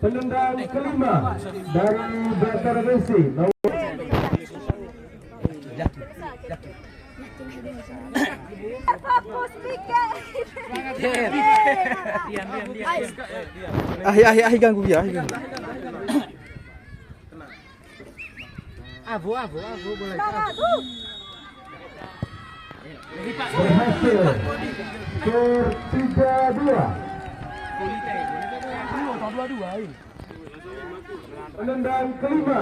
penendang kelima dari Batara FC nomor Fokus pikir. Ganggu ya. Abu boleh. Semangat. berhasil skor 3-2. Penendang kelima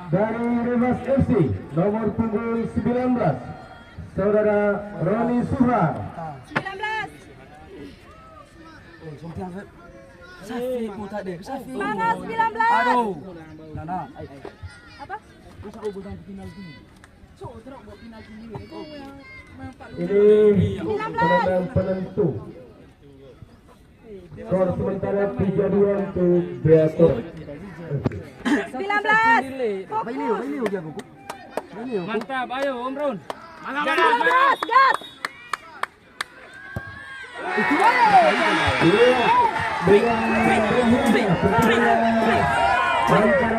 dari Remas FC nomor punggung 19 saudara Roni Suhar. 19. Safi putar deh, Safi. Semangat 19. Aduh. Nana. Apa? Masa aku bukan final gini. So, terus buat final gini. Ini penendang penentu. Skor sementara 3-2 untuk Beator. 19. Fokus. dia buku. Mantap, ayo Om Ron. 19. Gas. Dengan berakhirnya pertandingan antara